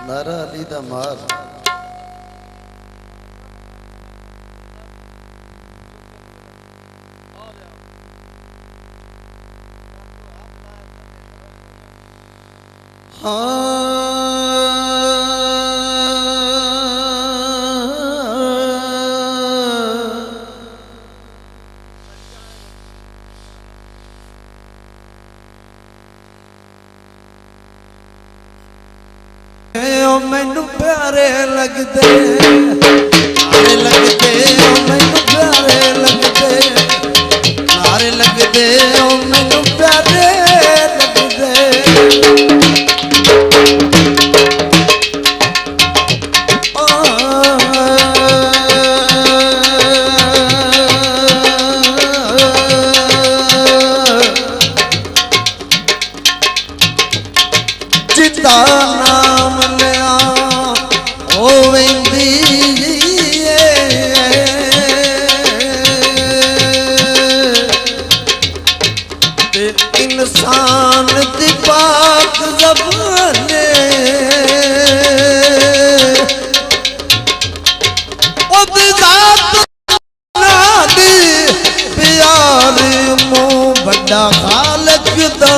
नारा अली दा मार मैनू प्यारे लगते नारे लगते मैनू प्यारे लगते नारे लगते मैनू प्यारे लगते जिदा नाम लिया होवेंदी ते इंसान दी पाक ज़बाने ओदी ज़ात नादी प्यार मुँह बड़ा खालक दा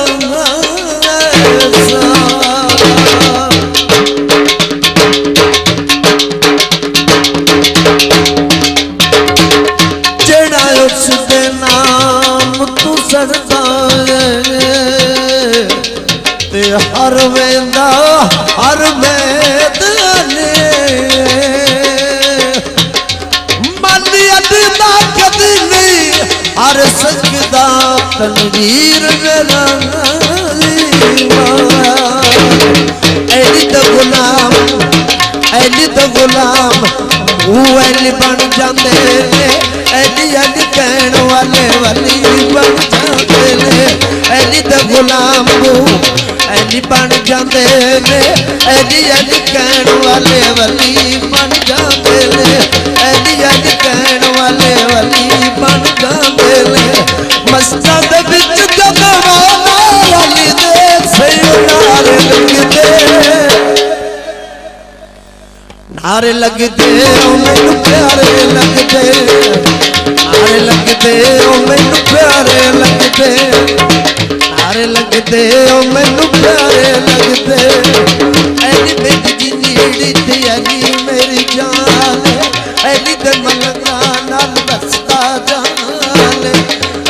उसदे नाम तू सड़दा ते हर वेंदा हर मैदाने माली अदा कदी नहीं हर सजदा तनवीर मेरा ऐली तो गुलाम वो ऐली बन जाते ऐली ऐली कहने वाले वली बन जाते ऐली तो गुलाम वो ऐली बन जाते ऐली ऐली कहने वाले वली बन जाते ऐली ऐली कहने वाले वली बन जाते मस्जिद विच जब मौला अली दे नारे लगते नारे लगते मैनू प्यारे लगते नारे लगते मैनू प्यारे लगते नारे लगते मैनू प्यारे लगते ऐली मेरी जिंदड़ी थी ऐली मेरी जान ऐली ते मलंगा नाल बसता जान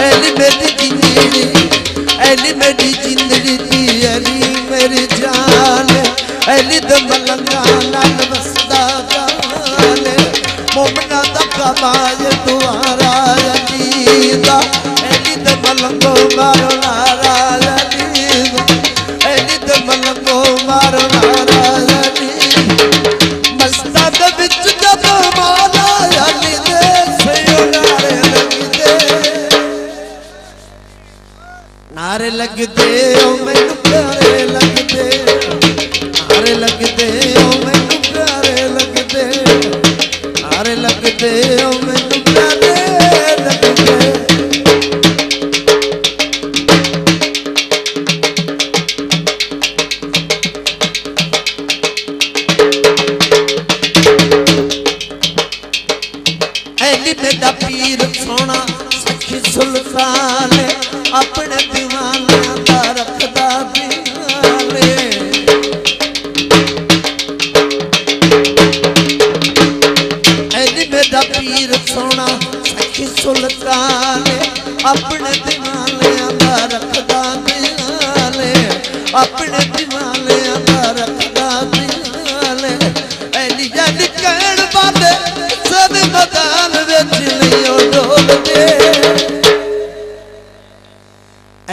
ऐली मेरी जिंदड़ी ऐली मेरी जिंदड़ी थी ऐली मेरी जान ऐली ते मलंगा नाल बसता जान मोमना दा कमाल तुम्हारा अजीदा ऐली ते मलंगो मारो नारा अजीदा ऐली ते मलंगो मारो नारा मस्ता दे विच जब मौला अली दे सयो नारे लगते नारे लगते मैनू प्यारे लगते नारे लगते मैनू प्यारे लगते नारे लगते मैनू प्यारे लगते ऐली मेरा पीर सोना सखी सुल्तान अपने दीवाना दा रखदा दीवाने ऐली मेरा पीर सोना सखी सुल्तान अपने दीवाने दा रखदा दीवाने अपने दीवाने दा रखदा दीवाने ऐली ऐली कहण वाले सब मैदान विच नहीं डोलदे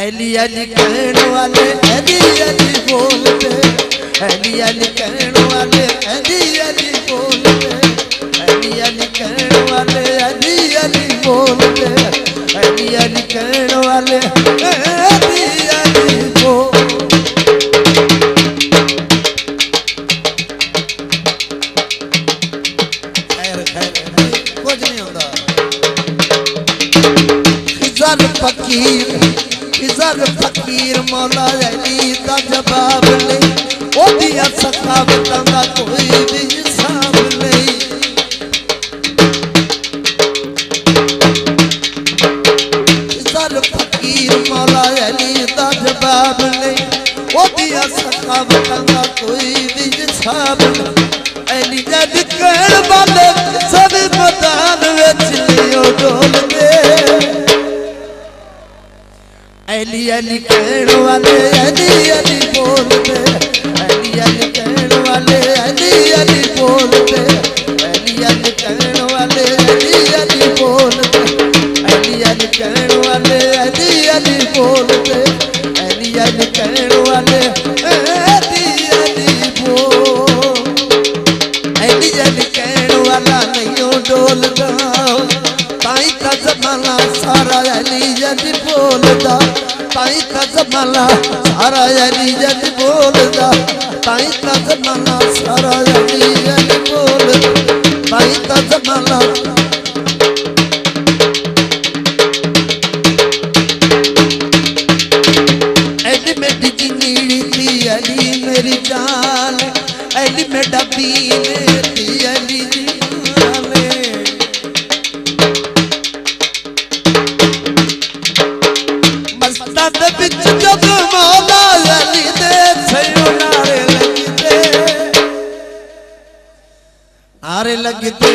ऐली ऐली कहण वाले ऐली ऐली बोलते ऐली ऐली कहण वाले ऐली ऐली बोलते ऐली ऐली कहण वाले ऐली ऐली बोलते ऐली ऐली कहण वाले ऐली ऐली बोल खैर खैर कुछ नहीं होता खिजर फकीर मौला अली दा जवाब ले ओदिया सखावतां दा कोई भी हिसाब अली जद कहण वाले सब मैदान विच लियो डोल दे अली अली कहण वाले अली अली बोलते अली अली कहण वाले अली अली बोलते अली अली कहण वाले अली अली बोलते अली अली कहण वाले अली अली बोलते अली अली कहण वाले अली अली बोल अली अली कहण वाला नहीं डोलदा ताई का जमाना सारा अली अली बोलदा ताई का जमाना सारा अली अली बोलदा ताई का जमाना सारा अली अली बोलदा ताई का जमाना अली मेरी जिंदगी थी अली मेरी जान अली मेरा दीन थी अली जब मौला अली दे नारे लगते